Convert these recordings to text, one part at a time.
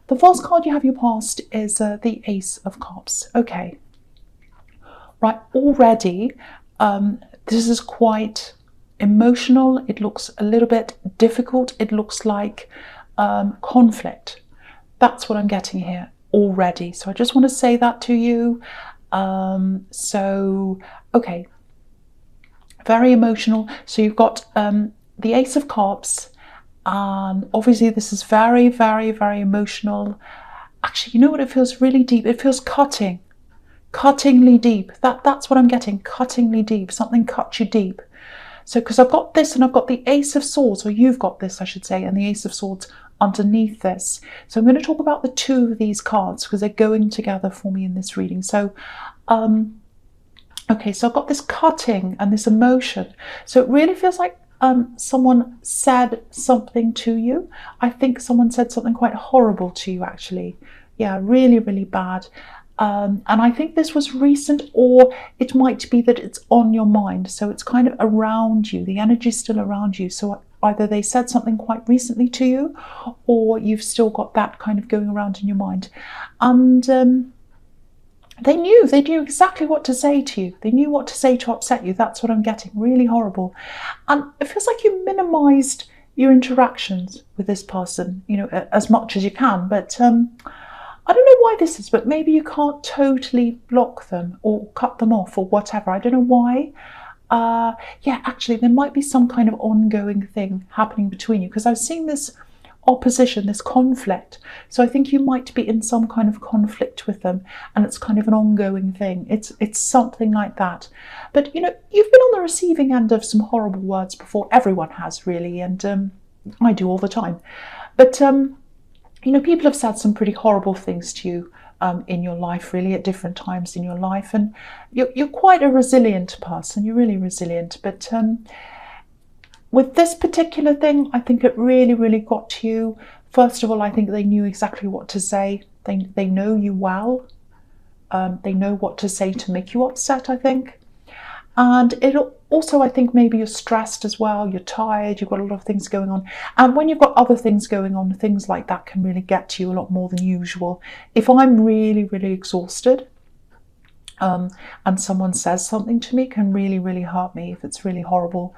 The false card you have your past is the Ace of Cups. Okay. Right, already this is quite emotional. It looks a little bit difficult. It looks like conflict. That's what I'm getting here already. So I just want to say that to you. Okay, very emotional. So you've got the Ace of Cups, and obviously this is very, very, very emotional. Actually, you know what? It feels really deep. It feels cuttingly deep. That's what I'm getting, cuttingly deep. Something cut you deep. So because I've got this and I've got the Ace of Swords, or you've got this I should say, and the Ace of Swords underneath this. So I'm going to talk about the two of these cards because they're going together for me in this reading. So okay, so I've got this cutting and this emotion. So it really feels like someone said something to you. I think someone said something quite horrible to you, actually. Yeah, really, really bad. And I think this was recent, or it might be that it's on your mind. So it's kind of around you. The energy is still around you. So either they said something quite recently to you, or you've still got that kind of going around in your mind. And they knew exactly what to say to you. They knew what to say to upset you. That's what I'm getting. Really horrible. And it feels like you minimized your interactions with this person, you know, as much as you can. But I don't know why this is, but maybe you can't totally block them or cut them off or whatever. I don't know why. Yeah, actually, there might be some kind of ongoing thing happening between you, because I've seen this opposition, this conflict. So I think you might be in some kind of conflict with them, and it's kind of an ongoing thing. It's something like that. But, you know, you've been on the receiving end of some horrible words before. Everyone has, really, and I do all the time. But you know, people have said some pretty horrible things to you in your life, really, at different times in your life. And you're quite a resilient person. You're really resilient. But with this particular thing, I think it really, really got to you. First of all, I think they knew exactly what to say. They know you well. They know what to say to make you upset, I think. And it'll also, I think maybe you're stressed as well, you're tired, you've got a lot of things going on. And when you've got other things going on, things like that can really get to you a lot more than usual. If I'm really, really exhausted, and someone says something to me, can really, really hurt me if it's really horrible.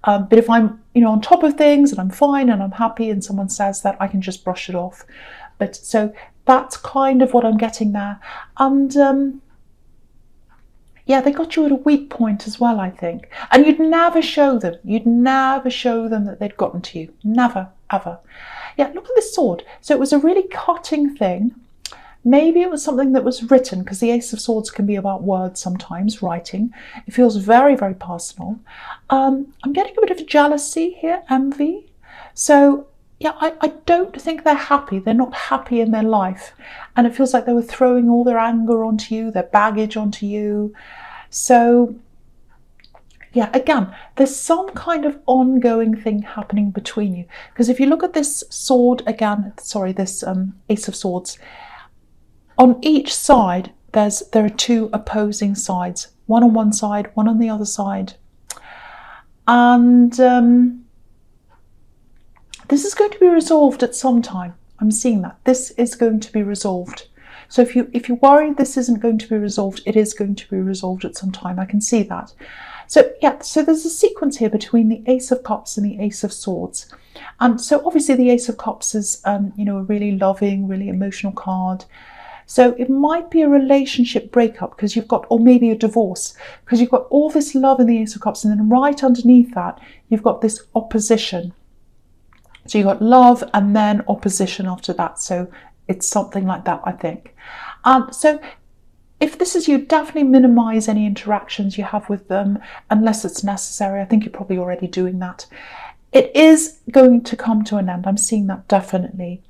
But if I'm, you know, on top of things and I'm fine and I'm happy and someone says that, I can just brush it off. But so that's kind of what I'm getting there. And yeah, they got you at a weak point as well, I think. And you'd never show them that they'd gotten to you. Never, ever. Yeah, look at this sword. So it was a really cutting thing. Maybe it was something that was written, because the Ace of Swords can be about words sometimes, writing. It feels very, very personal. I'm getting a bit of jealousy here, envy. So yeah, I don't think they're happy. They're not happy in their life. And it feels like they were throwing all their anger onto you, their baggage onto you. So yeah, again, there's some kind of ongoing thing happening between you. Because if you look at this sword again, sorry, this Ace of Swords, on each side, there are two opposing sides. One on one side, one on the other side. And this is going to be resolved at some time. I'm seeing that. This is going to be resolved. So if you're worried this isn't going to be resolved, it is going to be resolved at some time. I can see that. So yeah, so there's a sequence here between the Ace of Cups and the Ace of Swords. And so obviously the Ace of Cups is, you know, a really loving, really emotional card. So it might be a relationship breakup, because you've got, or maybe a divorce, because you've got all this love in the Ace of Cups, and then right underneath that, you've got this opposition. So you've got love and then opposition after that. So it's something like that, I think. So if this is you, definitely minimize any interactions you have with them unless it's necessary. I think you're probably already doing that. It is going to come to an end. I'm seeing that definitely.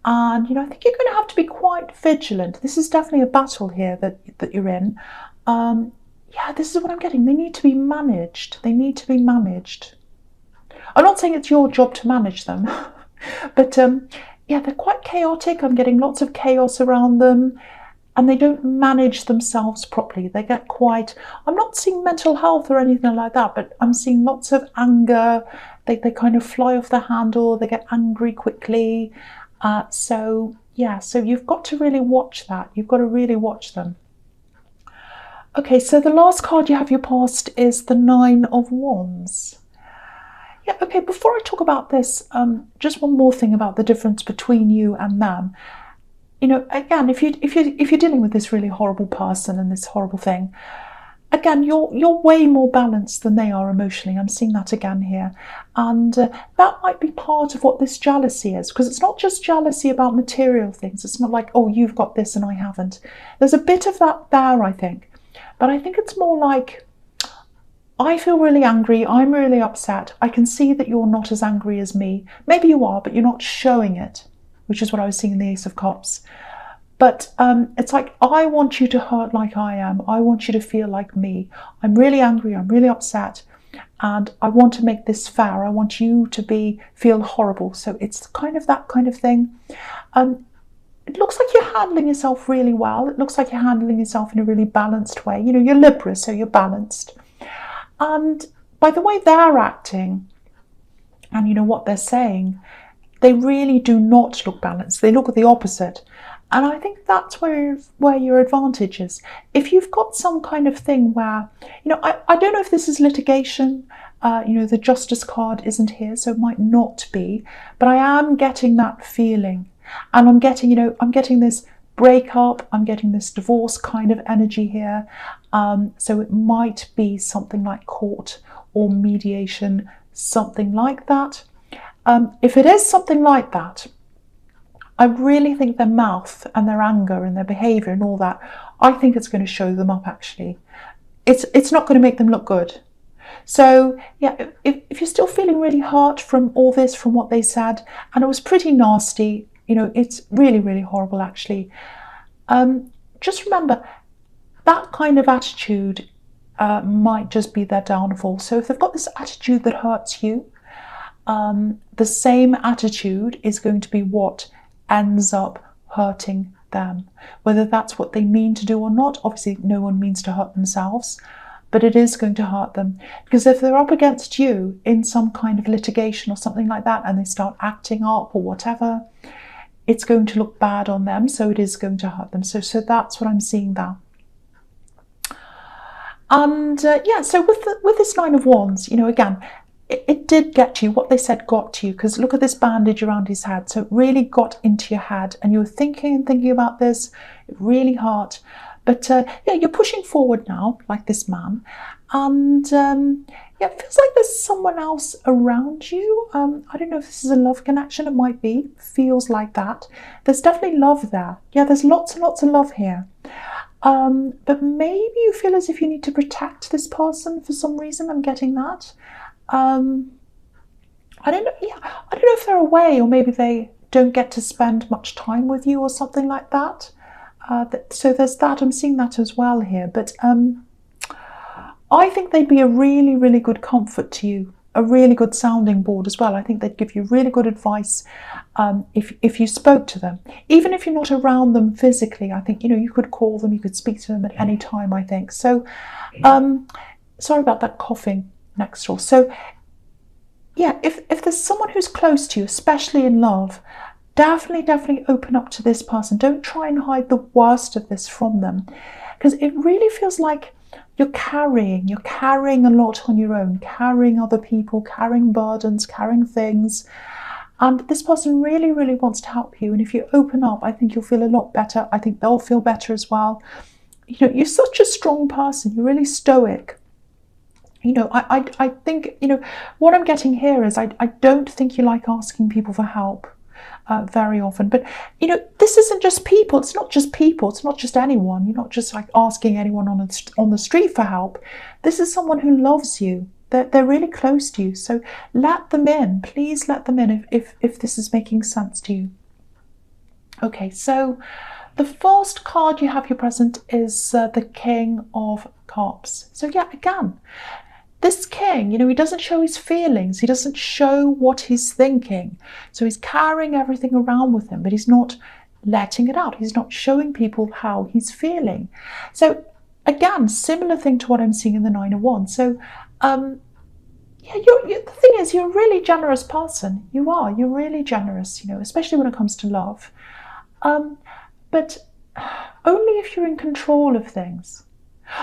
And, you know, I think you're going to have to be quite vigilant. This is definitely a battle here that you're in. Yeah, this is what I'm getting. They need to be managed. They need to be managed. I'm not saying it's your job to manage them, but yeah, they're quite chaotic. I'm getting lots of chaos around them, and they don't manage themselves properly. They get quite, I'm not seeing mental health or anything like that, but I'm seeing lots of anger. They kind of fly off the handle. They get angry quickly. So yeah, so you've got to really watch that. You've got to really watch them. Okay, so the last card you have your past is the Nine of Wands. Yeah, okay, before I talk about this, just one more thing about the difference between you and them. You know, again, if you're dealing with this really horrible person and this horrible thing, again, you're way more balanced than they are emotionally. I'm seeing that again here. And that might be part of what this jealousy is, because it's not just jealousy about material things. It's not like, oh, you've got this and I haven't. There's a bit of that there, I think. But I think it's more like, I feel really angry, I'm really upset. I can see that you're not as angry as me. Maybe you are, but you're not showing it, which is what I was seeing in the Ace of Cups. But it's like, I want you to hurt like I am. I want you to feel like me. I'm really angry, I'm really upset, and I want to make this fair. I want you to feel horrible. So it's kind of that kind of thing. It looks like you're handling yourself really well. It looks like you're handling yourself in a really balanced way. You know, you're Libra, so you're balanced. And by the way they're acting and you know what they're saying, they really do not look balanced. They look at the opposite. And I think that's where your advantage is. If you've got some kind of thing where, you know, I don't know if this is litigation, you know, the Justice card isn't here, so it might not be, but I am getting that feeling. And I'm getting, you know, I'm getting this breakup, I'm getting this divorce kind of energy here. So it might be something like court or mediation, something like that. If it is something like that, I really think their mouth and their anger and their behaviour and all that, I think it's going to show them up actually. It's not going to make them look good. So yeah, if you're still feeling really hurt from all this, from what they said, and it was pretty nasty, you know, it's really, really horrible actually. Just remember, that kind of attitude might just be their downfall. So if they've got this attitude that hurts you, the same attitude is going to be what ends up hurting them. Whether that's what they mean to do or not, obviously no one means to hurt themselves, but it is going to hurt them. Because if they're up against you in some kind of litigation or something like that, and they start acting up or whatever, it's going to look bad on them, so it is going to hurt them. So that's what I'm seeing there. And yeah, so with this Nine of Wands, you know, again, it did get to you. What they said got to you, because look at this bandage around his head. So it really got into your head, and you were thinking and thinking about this. It really hurt. But yeah, you're pushing forward now, like this man. And yeah, it feels like there's someone else around you. I don't know if this is a love connection. It might be. Feels like that. There's definitely love there. Yeah, there's lots and lots of love here. But maybe you feel as if you need to protect this person for some reason. I'm getting that. I don't know. Yeah, I don't know if they're away, or maybe they don't get to spend much time with you or something like that. So there's that. I'm seeing that as well here. But I think they'd be a really, really good comfort to you, a really good sounding board as well. I think they'd give you really good advice if you spoke to them. Even if you're not around them physically, I think, you know, you could call them, you could speak to them at any time, I think. So sorry about that coughing next door. So yeah, if there's someone who's close to you, especially in love, definitely open up to this person. Don't try and hide the worst of this from them, because it really feels like you're carrying a lot on your own, carrying other people, carrying burdens, carrying things. And this person really, really wants to help you. And if you open up, I think you'll feel a lot better. I think they'll feel better as well. You know, you're such a strong person. You're really stoic. You know, I think, you know, what I'm getting here is I don't think you like asking people for help very often. But, you know, this isn't just people. It's not just people. It's not just anyone. You're not just like asking anyone on the street for help. This is someone who loves you. They're really close to you. So let them in. Please let them in if this is making sense to you. Okay, so the first card you have here present is the King of Cups. So yeah, again, this king, you know, he doesn't show his feelings. He doesn't show what he's thinking. So he's carrying everything around with him, but he's not letting it out. He's not showing people how he's feeling. So again, similar thing to what I'm seeing in the Nine of Wands. So yeah, the thing is, you're a really generous person. You are. You're really generous, especially when it comes to love. But only if you're in control of things.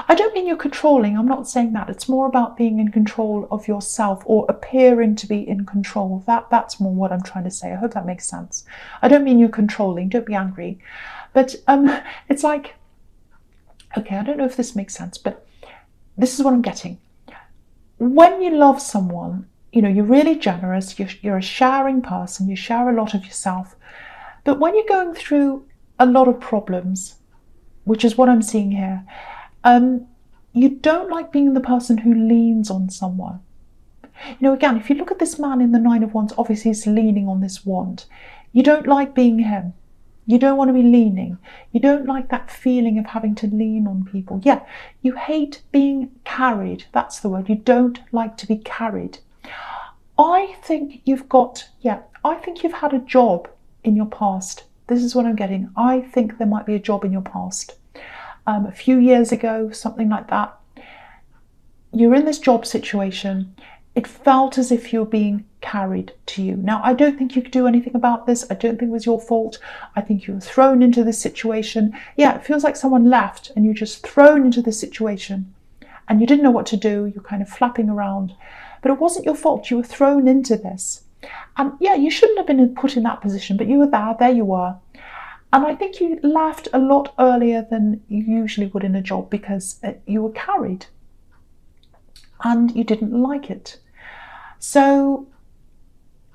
I don't mean you're controlling, I'm not saying that. It's more about being in control of yourself or appearing to be in control. That's more what I'm trying to say. I hope that makes sense. I don't mean you're controlling, don't be angry. But it's like, okay, I don't know if this makes sense, but this is what I'm getting. When you love someone, you're really generous, you're a sharing person, you share a lot of yourself. But when you're going through a lot of problems, which is what I'm seeing here, you don't like being the person who leans on someone. Again, if you look at this man in the Nine of Wands, obviously he's leaning on this wand. You don't like being him. You don't want to be leaning. You don't like that feeling of having to lean on people. Yeah, you hate being carried. That's the word. You don't like to be carried. I think you've had a job in your past. This is what I'm getting. I think there might be a job in your past. A few years ago, something like that. You're in this job situation. It felt as if you're being carried to you. Now, I don't think you could do anything about this. I don't think it was your fault. I think you were thrown into this situation. Yeah, it feels like someone left and you're just thrown into this situation and you didn't know what to do. You're kind of flapping around. But it wasn't your fault. You were thrown into this. And yeah, you shouldn't have been put in that position, but you were there you were. And I think you left a lot earlier than you usually would in a job because you were carried and you didn't like it. So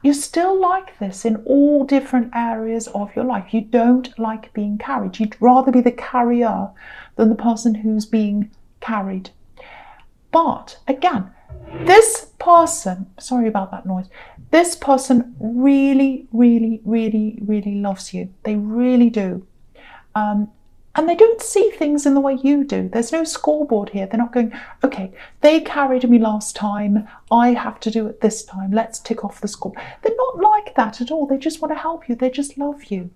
you're still like this in all different areas of your life. You don't like being carried. You'd rather be the carrier than the person who's being carried. But again, this person, sorry about that noise, this person really, really, really, really loves you. They really do. And they don't see things in the way you do. There's no scoreboard here. They're not going, okay, they carried me last time. I have to do it this time. Let's tick off the score. They're not like that at all. They just want to help you. They just love you.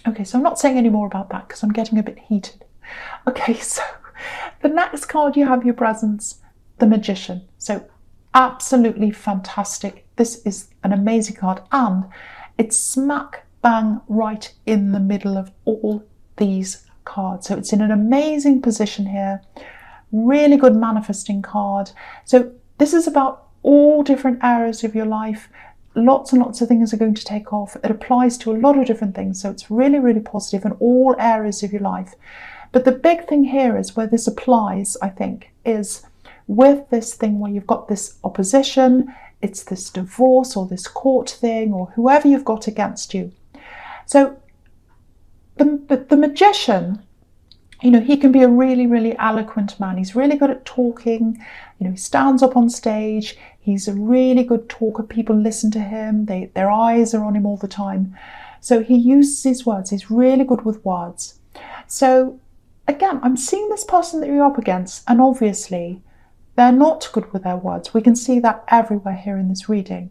Okay, so I'm not saying any more about that because I'm getting a bit heated. Okay, so the next card you have your presence, the Magician. So absolutely fantastic. This is an amazing card and it's smack bang right in the middle of all these cards. So it's in an amazing position here. Really good manifesting card. So this is about all different areas of your life. Lots and lots of things are going to take off. It applies to a lot of different things. So it's really, really positive in all areas of your life. But the big thing here is where this applies, I think, is with this thing where you've got this opposition, it's this divorce or this court thing or whoever you've got against you. So the Magician, he can be a really, really eloquent man. He's really good at talking. He stands up on stage. He's a really good talker. People listen to him. Their eyes are on him all the time. So he uses his words. He's really good with words. So again, I'm seeing this person that you're up against, and obviously they're not good with their words. We can see that everywhere here in this reading.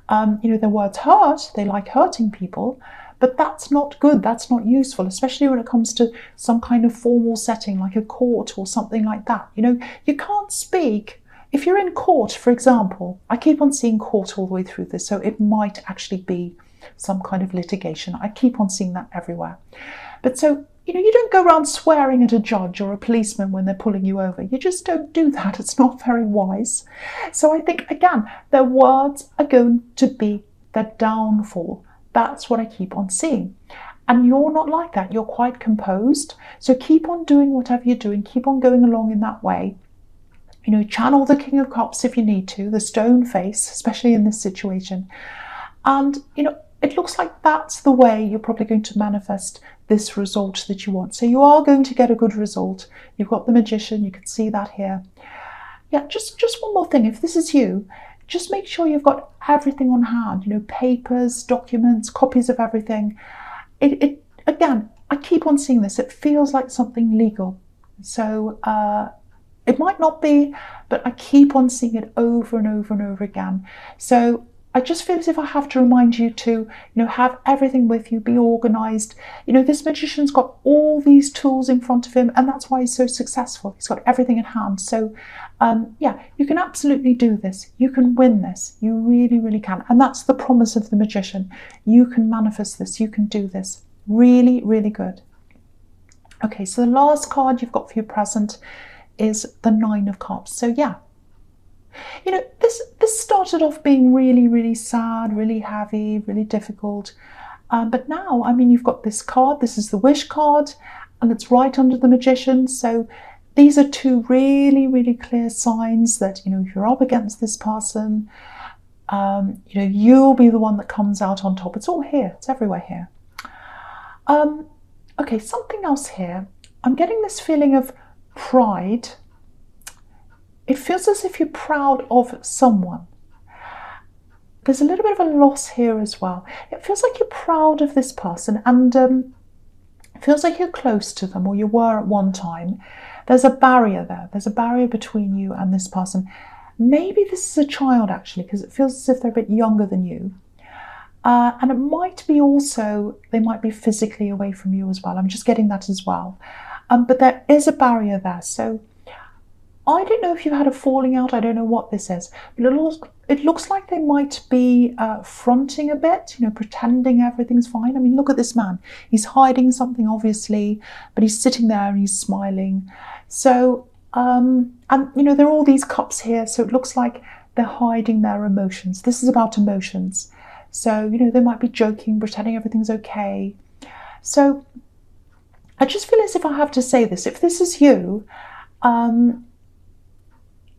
Their words hurt. They like hurting people. But that's not good, that's not useful, especially when it comes to some kind of formal setting like a court or something like that. You can't speak. If you're in court, for example, I keep on seeing court all the way through this, so it might actually be some kind of litigation. I keep on seeing that everywhere. But so, you don't go around swearing at a judge or a policeman when they're pulling you over. You just don't do that. It's not very wise. So I think, again, their words are going to be their downfall. That's what I keep on seeing. And you're not like that. You're quite composed. So keep on doing whatever you're doing. Keep on going along in that way. Channel the King of Cups if you need to, the stone face, especially in this situation. And, it looks like that's the way you're probably going to manifest this result that you want. So you are going to get a good result. You've got the Magician. You can see that here. Yeah, just one more thing. If this is you, just make sure you've got everything on hand, papers, documents, copies of everything. Again, I keep on seeing this. It feels like something legal. So it might not be, but I keep on seeing it over and over and over again. So I just feel as if I have to remind you to, have everything with you, be organised. This magician's got all these tools in front of him, and that's why he's so successful. He's got everything in hand. So, yeah, you can absolutely do this. You can win this. You really, really can. And that's the promise of the magician. You can manifest this. You can do this. Really, really good. Okay, so the last card you've got for your present is the Nine of Cups. So, yeah. This started off being really, really sad, really heavy, really difficult. But now, you've got this card. This is the Wish card, and it's right under the Magician. So these are two really, really clear signs that, if you're up against this person, you'll be the one that comes out on top. It's all here. It's everywhere here. Okay, something else here. I'm getting this feeling of pride. It feels as if you're proud of someone. There's a little bit of a loss here as well. It feels like you're proud of this person, and it feels like you're close to them, or you were at one time. There's a barrier there. There's a barrier between you and this person. Maybe this is a child, actually, because it feels as if they're a bit younger than you. And it might be also, they might be physically away from you as well. I'm just getting that as well. But there is a barrier there. So I don't know if you've had a falling out. I don't know what this is. But it looks like they might be fronting a bit, pretending everything's fine. Look at this man. He's hiding something, obviously, but he's sitting there and he's smiling. So, and, there are all these cups here. So it looks like they're hiding their emotions. This is about emotions. So, they might be joking, pretending everything's okay. So I just feel as if I have to say this. If this is you,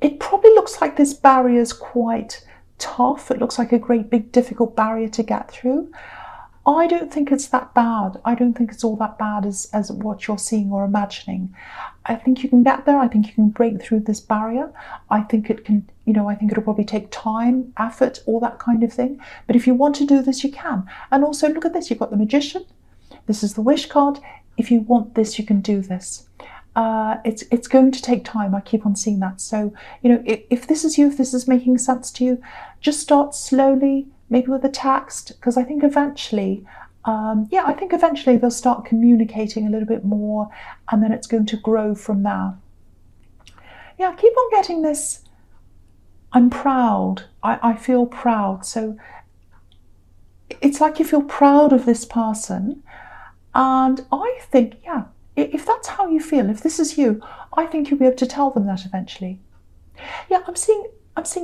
it probably looks like this barrier is quite tough. It looks like a great big difficult barrier to get through. I don't think it's that bad. I don't think it's all that bad as what you're seeing or imagining. I think you can get there. I think you can break through this barrier. I think it can, I think it'll probably take time, effort, all that kind of thing. But if you want to do this, you can. And also look at this. You've got the Magician. This is the Wish card. If you want this, you can do this. It's going to take time. I keep on seeing that. So, if this is you, if this is making sense to you, just start slowly, maybe with a text, because I think eventually, they'll start communicating a little bit more, and then it's going to grow from there. Yeah, keep on getting this. I'm proud. I feel proud. So it's like you feel proud of this person. And I think, yeah, if that's how you feel, if this is you, I think you'll be able to tell them that eventually. Yeah, I'm seeing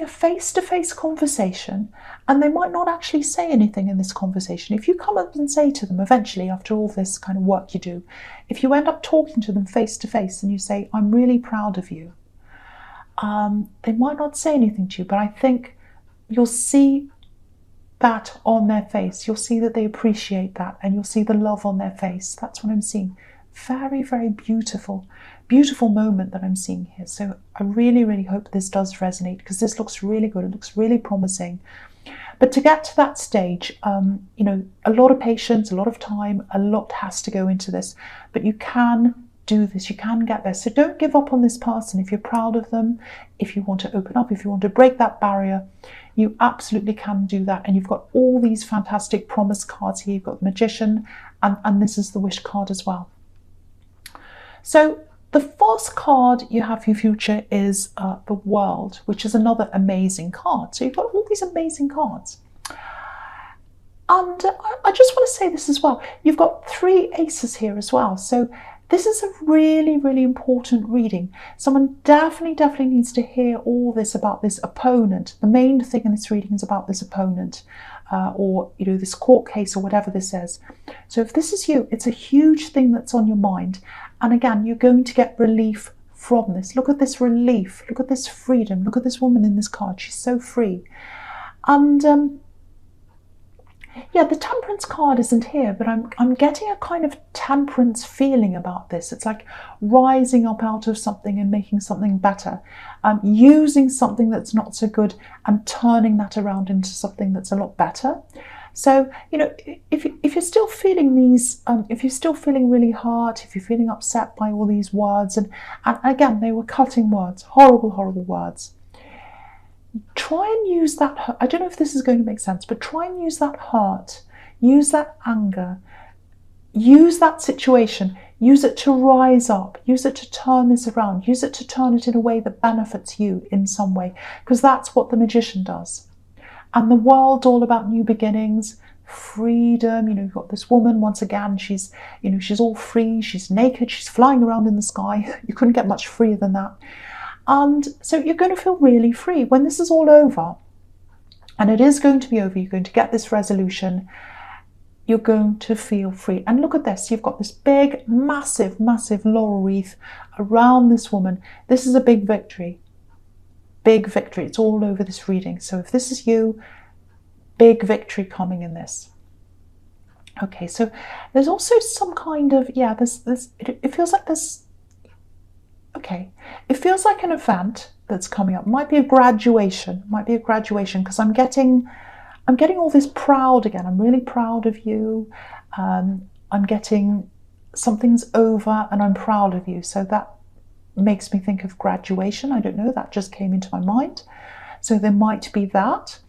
a face-to-face conversation, and they might not actually say anything in this conversation. If you come up and say to them eventually, after all this kind of work you do, if you end up talking to them face-to-face and you say, I'm really proud of you, they might not say anything to you, but I think you'll see that on their face. You'll see that they appreciate that, and you'll see the love on their face. That's what I'm seeing. Very, very beautiful moment that I'm seeing here. So I really, really hope this does resonate, because this looks really good. It looks really promising. But to get to that stage, a lot of patience, a lot of time, a lot has to go into this. But you can do this. You can get there. So don't give up on this person. If you're proud of them, if you want to open up, if you want to break that barrier, you absolutely can do that. And you've got all these fantastic promise cards here. You've got the Magician, and this is the Wish card as well. So the first card you have for your future is the World, which is another amazing card. So you've got all these amazing cards. And I just want to say this as well. You've got 3 aces here as well. So this is a really, really important reading. Someone definitely needs to hear all this about this opponent. The main thing in this reading is about this opponent, or this court case, or whatever this is. So if this is you, it's a huge thing that's on your mind. And again, you're going to get relief from this. Look at this relief. Look at this freedom. Look at this woman in this card. She's so free. And yeah, the Temperance card isn't here, but I'm getting a kind of temperance feeling about this. It's like rising up out of something and making something better. Using something that's not so good and turning that around into something that's a lot better. So, if you're still feeling these, if you're still feeling really hurt, if you're feeling upset by all these words, and again, they were cutting words, horrible words, try and use that, I don't know if this is going to make sense, but try and use that hurt, use that anger, use that situation, use it to rise up, use it to turn this around, use it to turn it in a way that benefits you in some way, because that's what the magician does. And the world's all about new beginnings, freedom. You've got this woman, once again, she's all free, she's naked, she's flying around in the sky. You couldn't get much freer than that. And so you're going to feel really free when this is all over. And it is going to be over. You're going to get this resolution. You're going to feel free. And look at this. You've got this big, massive, massive laurel wreath around this woman. This is a big victory. Big victory. It's all over this reading. So if this is you, big victory coming in this. Okay, so there's also some kind of, it feels like this, okay, it feels like an event that's coming up. Might be a graduation, because I'm getting all this proud again. I'm really proud of you. I'm getting something's over and I'm proud of you. So that makes me think of graduation. I don't know, that just came into my mind. So there might be that.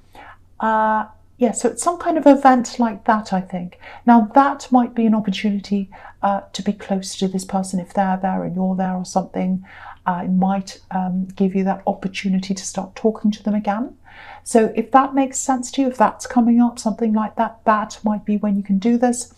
So it's some kind of event like that, I think. Now that might be an opportunity to be close to this person if they're there and you're there or something. It might give you that opportunity to start talking to them again. So if that makes sense to you, if that's coming up, something like that, that might be when you can do this.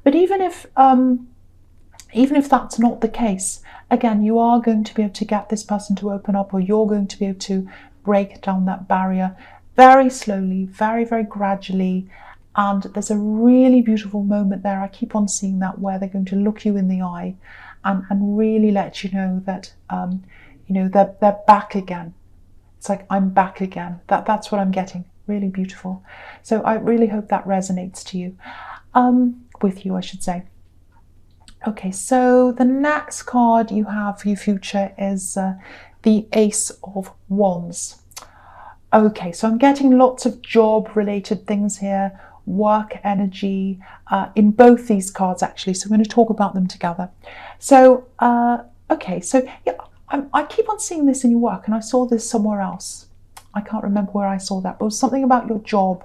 But even if that's not the case, again, you are going to be able to get this person to open up, or you're going to be able to break down that barrier very slowly, very, very gradually. And there's a really beautiful moment there. I keep on seeing that, where they're going to look you in the eye and really let you know that, they're back again. It's like, I'm back again. That's what I'm getting. Really beautiful. So I really hope that resonates to you, with you, I should say. Okay, so the next card you have for your future is the Ace of Wands. Okay, so I'm getting lots of job-related things here, work energy, in both these cards actually, so I'm going to talk about them together. So, okay, so yeah, I keep on seeing this in your work, and I saw this somewhere else. I can't remember where I saw that, but it was something about your job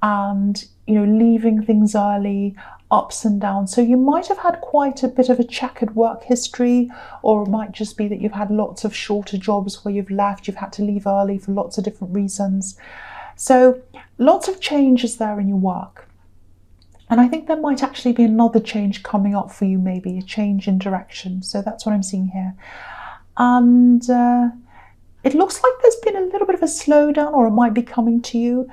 and, leaving things early, ups and downs. So you might have had quite a bit of a checkered work history, or it might just be that you've had lots of shorter jobs where you've had to leave early for lots of different reasons. So lots of changes there in your work. And I think there might actually be another change coming up for you, maybe a change in direction. So that's what I'm seeing here. And it looks like there's been a little bit of a slowdown, or it might be coming to you.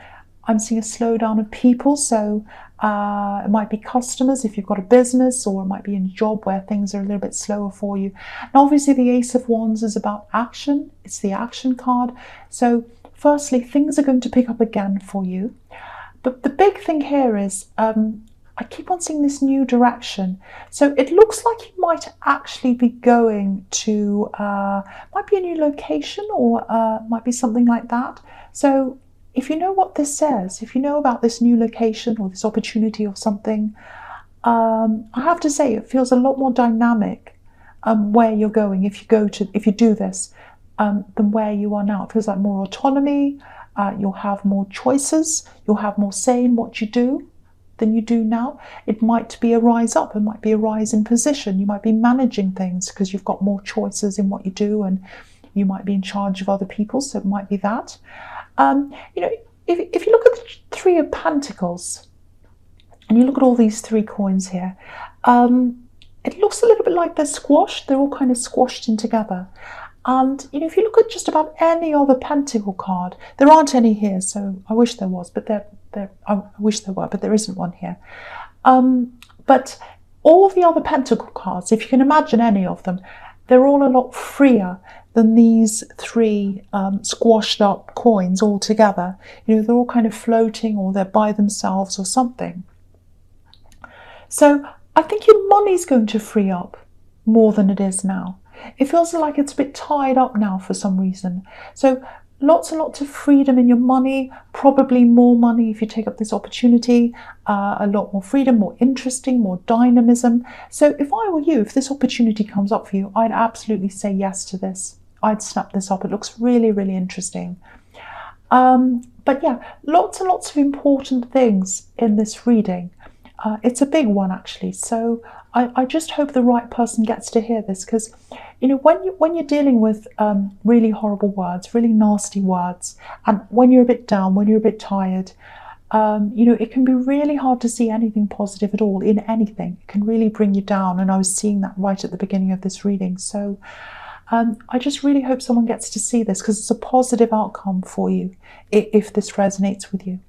I'm seeing a slowdown of people, so it might be customers if you've got a business, or it might be in a job where things are a little bit slower for you. Now, obviously, the Ace of Wands is about action. It's the action card. So, firstly, things are going to pick up again for you. But the big thing here is I keep on seeing this new direction. So it looks like you might actually be going to, might be a new location, or might be something like that. So if you know what this says, if you know about this new location or this opportunity or something, I have to say it feels a lot more dynamic where you're going if you do this than where you are now. It feels like more autonomy. You'll have more choices. You'll have more say in what you do than you do now. It might be a rise up. It might be a rise in position. You might be managing things because you've got more choices in what you do, and you might be in charge of other people. So it might be that. If you look at the Three of Pentacles and you look at all these three coins here, it looks a little bit like they're squashed. They're all kind of squashed in together. And if you look at just about any other pentacle card, there aren't any here, so I wish there was, but I wish there were, but there isn't one here. But all the other pentacle cards, if you can imagine any of them, they're all a lot freer than these three squashed up coins all together. They're all kind of floating, or they're by themselves or something. So I think your money's going to free up more than it is now. It feels like it's a bit tied up now for some reason. So lots and lots of freedom in your money, probably more money if you take up this opportunity, a lot more freedom, more interesting, more dynamism. So if I were you, if this opportunity comes up for you, I'd absolutely say yes to this. I'd snap this up. It looks really, really interesting. But yeah, lots and lots of important things in this reading. It's a big one actually, so I just hope the right person gets to hear this, because when you're dealing with really horrible words, really nasty words, and when you're a bit down, when you're a bit tired, it can be really hard to see anything positive at all in anything. It can really bring you down, and I was seeing that right at the beginning of this reading. So I just really hope someone gets to see this, because it's a positive outcome for you if this resonates with you.